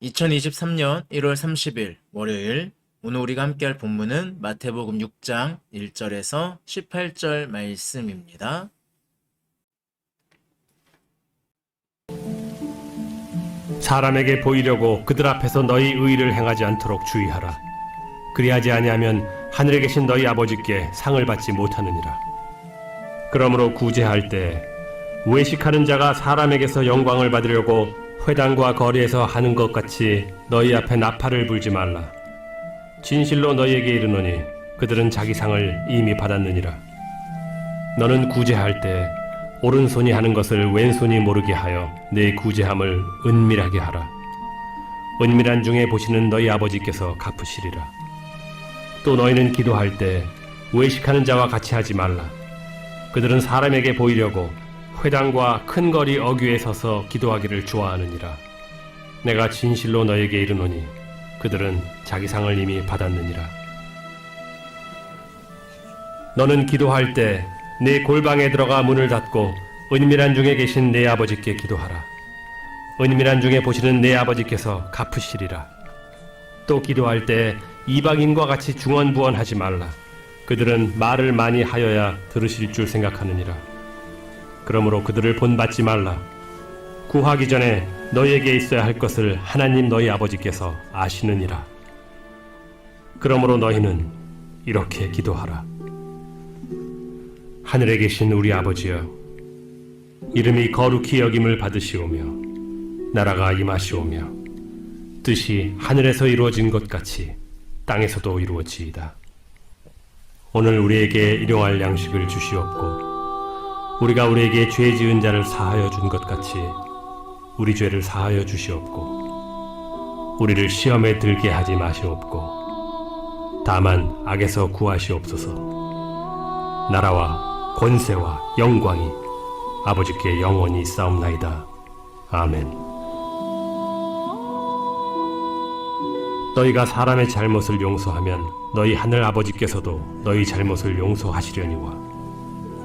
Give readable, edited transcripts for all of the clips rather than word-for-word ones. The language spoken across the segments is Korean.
2023년 1월 30일 월요일, 오늘 우리가 함께할 본문은 마태복음 6장 1절에서 18절 말씀입니다. 사람에게 보이려고 그들 앞에서 너희 의를 행하지 않도록 주의하라. 그리하지 아니하면 하늘에 계신 너희 아버지께 상을 받지 못하느니라. 그러므로 구제할 때 외식하는 자가 사람에게서 영광을 받으려고 회당과 거리에서 하는 것 같이 너희 앞에 나팔을 불지 말라. 진실로 너희에게 이르노니 그들은 자기 상을 이미 받았느니라. 너는 구제할 때 오른손이 하는 것을 왼손이 모르게 하여 내 구제함을 은밀하게 하라. 은밀한 중에 보시는 너희 아버지께서 갚으시리라. 또 너희는 기도할 때 외식하는 자와 같이 하지 말라. 그들은 사람에게 보이려고 회당과 큰 거리 어귀에 서서 기도하기를 좋아하느니라. 내가 진실로 너에게 이르노니 그들은 자기 상을 이미 받았느니라. 너는 기도할 때 네 골방에 들어가 문을 닫고 은밀한 중에 계신 네 아버지께 기도하라. 은밀한 중에 보시는 네 아버지께서 갚으시리라. 또 기도할 때 이방인과 같이 중언부언하지 말라. 그들은 말을 많이 하여야 들으실 줄 생각하느니라. 그러므로 그들을 본받지 말라. 구하기 전에 너희에게 있어야 할 것을 하나님 너희 아버지께서 아시느니라. 그러므로 너희는 이렇게 기도하라. 하늘에 계신 우리 아버지여, 이름이 거룩히 여김을 받으시오며 나라가 임하시오며 뜻이 하늘에서 이루어진 것 같이 땅에서도 이루어지이다. 오늘 우리에게 일용할 양식을 주시옵고 우리가 우리에게 죄 지은 자를 사하여 준 것 같이 우리 죄를 사하여 주시옵고 우리를 시험에 들게 하지 마시옵고 다만 악에서 구하시옵소서. 나라와 권세와 영광이 아버지께 영원히 있사옵나이다. 아멘. 너희가 사람의 잘못을 용서하면 너희 하늘 아버지께서도 너희 잘못을 용서하시려니와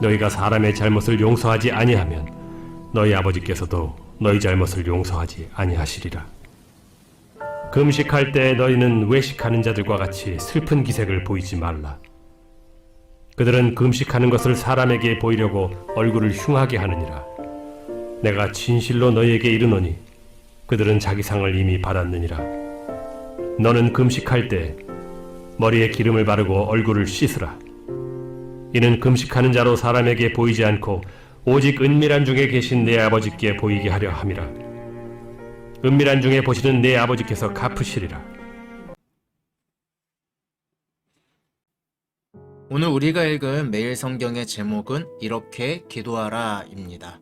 너희가 사람의 잘못을 용서하지 아니하면 너희 아버지께서도 너희 잘못을 용서하지 아니하시리라. 금식할 때 너희는 외식하는 자들과 같이 슬픈 기색을 보이지 말라. 그들은 금식하는 것을 사람에게 보이려고 얼굴을 흉하게 하느니라. 내가 진실로 너희에게 이르노니 그들은 자기 상을 이미 받았느니라. 너는 금식할 때 머리에 기름을 바르고 얼굴을 씻으라. 이는 금식하는 자로 사람에게 보이지 않고 오직 은밀한 중에 계신 내 아버지께 보이게 하려 함이라. 은밀한 중에 보시는 내 아버지께서 갚으시리라. 오늘 우리가 읽은 매일 성경의 제목은 이렇게 기도하라입니다.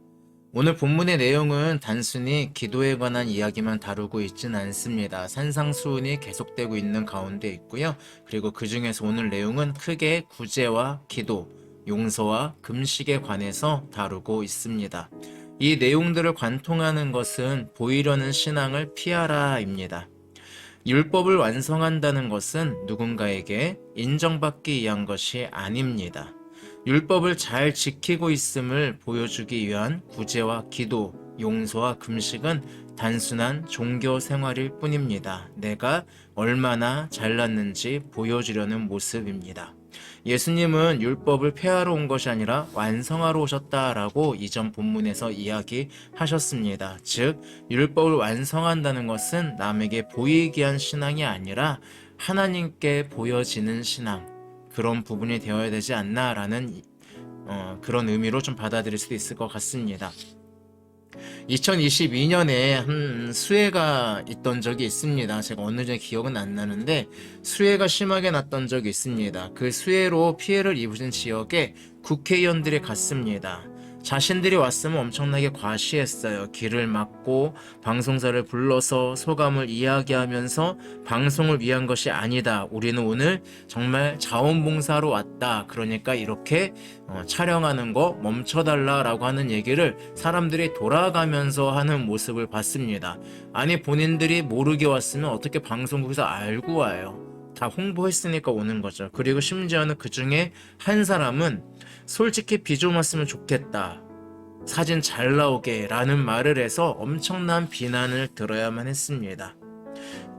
오늘 본문의 내용은 단순히 기도에 관한 이야기만 다루고 있지는 않습니다. 산상수훈이 계속되고 있는 가운데 있고요. 그리고 그 중에서 오늘 내용은 크게 구제와 기도, 용서와 금식에 관해서 다루고 있습니다. 이 내용들을 관통하는 것은 보이려는 신앙을 피하라입니다. 율법을 완성한다는 것은 누군가에게 인정받기 위한 것이 아닙니다. 율법을 잘 지키고 있음을 보여주기 위한 구제와 기도, 용서와 금식은 단순한 종교 생활일 뿐입니다. 내가 얼마나 잘났는지 보여주려는 모습입니다. 예수님은 율법을 폐하러 온 것이 아니라 완성하러 오셨다라고 이전 본문에서 이야기하셨습니다. 즉, 율법을 완성한다는 것은 남에게 보이기 위한 신앙이 아니라 하나님께 보여지는 신앙, 그런 부분이 되어야 되지 않나라는 그런 의미로 좀 받아들일 수도 있을 것 같습니다. 2022년에 한 수해가 있던 적이 있습니다. 제가 어느 정도 기억은 안 나는데 수해가 심하게 났던 적이 있습니다. 그 수해로 피해를 입으신 지역에 국회의원들이 갔습니다. 자신들이 왔으면 엄청나게 과시했어요. 길을 막고 방송사를 불러서 소감을 이야기하면서 방송을 위한 것이 아니다. 우리는 오늘 정말 자원봉사로 왔다. 그러니까 이렇게 촬영하는 거 멈춰달라라고 하는 얘기를 사람들이 돌아가면서 하는 모습을 봤습니다. 아니, 본인들이 모르게 왔으면 어떻게 방송국에서 알고 와요? 다 홍보했으니까 오는 거죠. 그리고 심지어는 그 중에 한 사람은 솔직히 비 좀 왔으면 좋겠다, 사진 잘 나오게 라는 말을 해서 엄청난 비난을 들어야만 했습니다.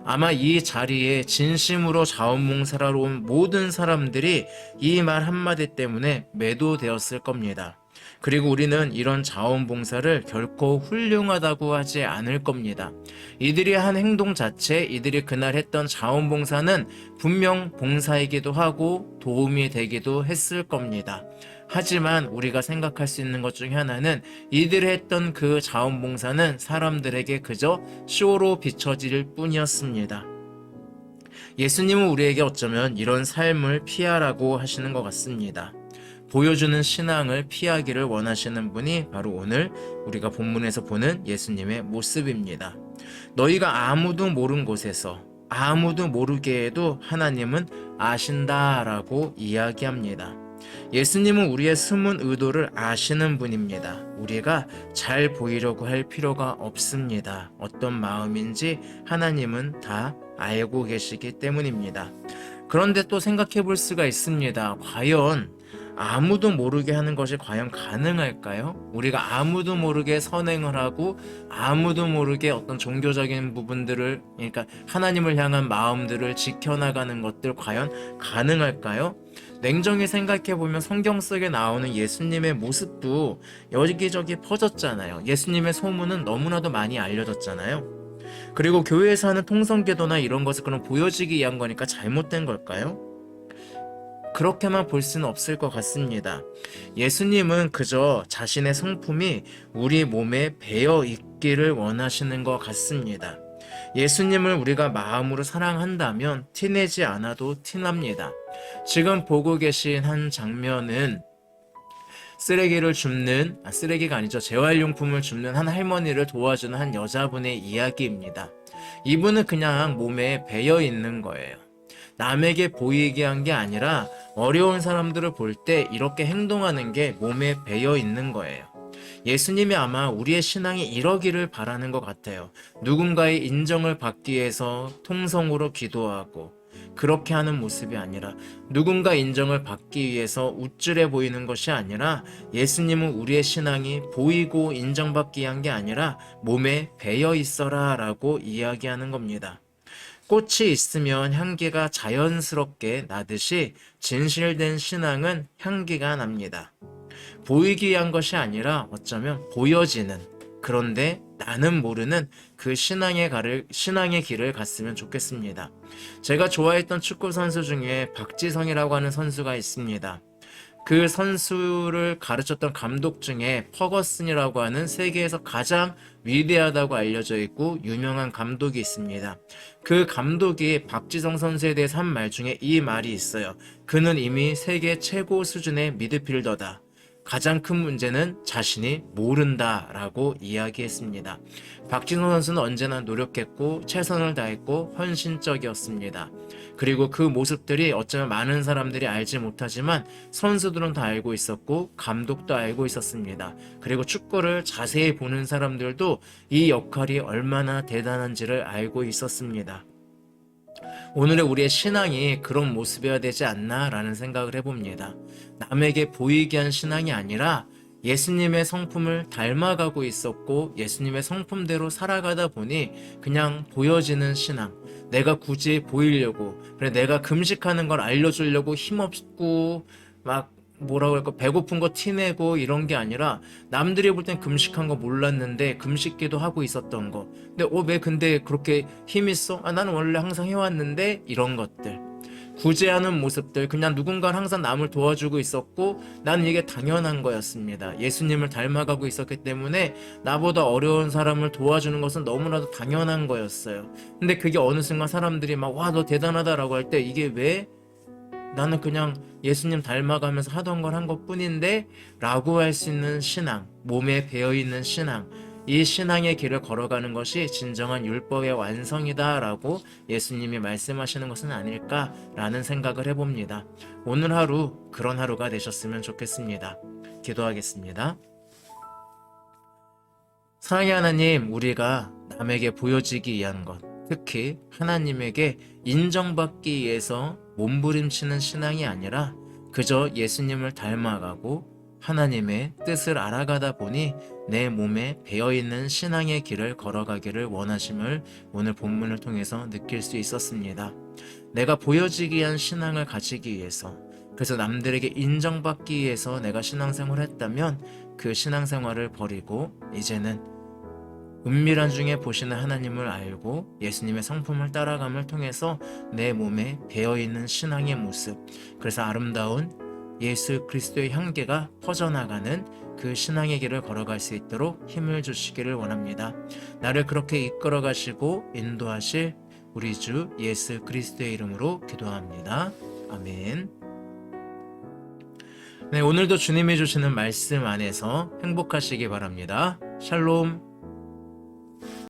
아마 이 자리에 진심으로 자원봉사를 하러 온 모든 사람들이 이 말 한마디 때문에 매도되었을 겁니다. 그리고 우리는 이런 자원봉사를 결코 훌륭하다고 하지 않을 겁니다. 이들이 한 행동 자체, 이들이 그날 했던 자원봉사는 분명 봉사이기도 하고 도움이 되기도 했을 겁니다. 하지만 우리가 생각할 수 있는 것 중에 하나는 이들이 했던 그 자원봉사는 사람들에게 그저 쇼로 비춰질 뿐이었습니다. 예수님은 우리에게 어쩌면 이런 삶을 피하라고 하시는 것 같습니다. 보여주는 신앙을 피하기를 원하시는 분이 바로 오늘 우리가 본문에서 보는 예수님의 모습입니다. 너희가 아무도 모르는 곳에서 아무도 모르게 해도 하나님은 아신다라고 이야기합니다. 예수님은 우리의 숨은 의도를 아시는 분입니다. 우리가 잘 보이려고 할 필요가 없습니다. 어떤 마음인지 하나님은 다 알고 계시기 때문입니다. 그런데 또 생각해 볼 수가 있습니다. 과연 아무도 모르게 하는 것이 과연 가능할까요? 우리가 아무도 모르게 선행을 하고 아무도 모르게 어떤 종교적인 부분들을, 그러니까 하나님을 향한 마음들을 지켜나가는 것들 과연 가능할까요? 냉정히 생각해보면 성경 속에 나오는 예수님의 모습도 여기저기 퍼졌잖아요. 예수님의 소문은 너무나도 많이 알려졌잖아요. 그리고 교회에서 하는 통성기도나 이런 것을 그럼 보여지기 위한 거니까 잘못된 걸까요? 그렇게만 볼 수는 없을 것 같습니다. 예수님은 그저 자신의 성품이 우리 몸에 배어 있기를 원하시는 것 같습니다. 예수님을 우리가 마음으로 사랑한다면 티내지 않아도 티납니다. 지금 보고 계신 한 장면은 쓰레기가 아니죠. 재활용품을 줍는 한 할머니를 도와주는 한 여자분의 이야기입니다. 이분은 그냥 몸에 배어 있는 거예요. 남에게 보이게 한 게 아니라 어려운 사람들을 볼 때 이렇게 행동하는 게 몸에 배어 있는 거예요. 예수님이 아마 우리의 신앙이 이러기를 바라는 것 같아요. 누군가의 인정을 받기 위해서 통성으로 기도하고 그렇게 하는 모습이 아니라, 누군가 인정을 받기 위해서 우쭐해 보이는 것이 아니라, 예수님은 우리의 신앙이 보이고 인정받기 위한 게 아니라 몸에 배어 있어라 라고 이야기하는 겁니다. 꽃이 있으면 향기가 자연스럽게 나듯이 진실된 신앙은 향기가 납니다. 보이기 위한 것이 아니라 어쩌면 보여지는, 그런데 나는 모르는 그 신앙의 길을 갔으면 좋겠습니다. 제가 좋아했던 축구 선수 중에 박지성이라고 하는 선수가 있습니다. 그 선수를 가르쳤던 감독 중에 퍼거슨이라고 하는 세계에서 가장 위대하다고 알려져 있고 유명한 감독이 있습니다. 그 감독이 박지성 선수에 대해서 한 말 중에 이 말이 있어요. 그는 이미 세계 최고 수준의 미드필더다. 가장 큰 문제는 자신이 모른다 라고 이야기했습니다. 박지성 선수는 언제나 노력했고 최선을 다했고 헌신적이었습니다. 그리고 그 모습들이 어쩌면 많은 사람들이 알지 못하지만 선수들은 다 알고 있었고 감독도 알고 있었습니다. 그리고 축구를 자세히 보는 사람들도 이 역할이 얼마나 대단한지를 알고 있었습니다. 오늘의 우리의 신앙이 그런 모습이어야 되지 않나 라는 생각을 해봅니다. 남에게 보이게 한 신앙이 아니라 예수님의 성품을 닮아가고 있었고 예수님의 성품대로 살아가다 보니 그냥 보여지는 신앙, 내가 굳이 보이려고, 그래 내가 금식하는 걸 알려주려고 힘없고 막 뭐라고 할까, 배고픈 거 티내고 이런 게 아니라 남들이 볼 땐 금식한 거 몰랐는데 금식기도 하고 있었던 거, 근데 왜 근데 그렇게 힘 있어? 나는 원래 항상 해왔는데, 이런 것들 구제하는 모습들, 그냥 누군가는 항상 남을 도와주고 있었고 나는 이게 당연한 거였습니다. 예수님을 닮아가고 있었기 때문에 나보다 어려운 사람을 도와주는 것은 너무나도 당연한 거였어요. 근데 그게 어느 순간 사람들이 막 와 너 대단하다 라고 할 때 이게 왜 나는 그냥 예수님 닮아가면서 하던 걸 한 것뿐인데 라고 할 수 있는 신앙, 몸에 배어있는 신앙, 이 신앙의 길을 걸어가는 것이 진정한 율법의 완성이다 라고 예수님이 말씀하시는 것은 아닐까라는 생각을 해봅니다. 오늘 하루 그런 하루가 되셨으면 좋겠습니다. 기도하겠습니다. 사랑의 하나님, 우리가 남에게 보여지기 위한 것, 특히 하나님에게 인정받기 위해서 몸부림치는 신앙이 아니라 그저 예수님을 닮아가고 하나님의 뜻을 알아가다 보니 내 몸에 배어있는 신앙의 길을 걸어가기를 원하심을 오늘 본문을 통해서 느낄 수 있었습니다. 내가 보여지기 위한 신앙을 가지기 위해서, 그래서 남들에게 인정받기 위해서 내가 신앙생활을 했다면 그 신앙생활을 버리고 이제는 은밀한 중에 보시는 하나님을 알고 예수님의 성품을 따라감을 통해서 내 몸에 배어있는 신앙의 모습, 그래서 아름다운 예수 그리스도의 향기가 퍼져나가는 그 신앙의 길을 걸어갈 수 있도록 힘을 주시기를 원합니다. 나를 그렇게 이끌어 가시고 인도하실 우리 주 예수 그리스도의 이름으로 기도합니다. 아멘. 네, 오늘도 주님이 주시는 말씀 안에서 행복하시기 바랍니다. 샬롬.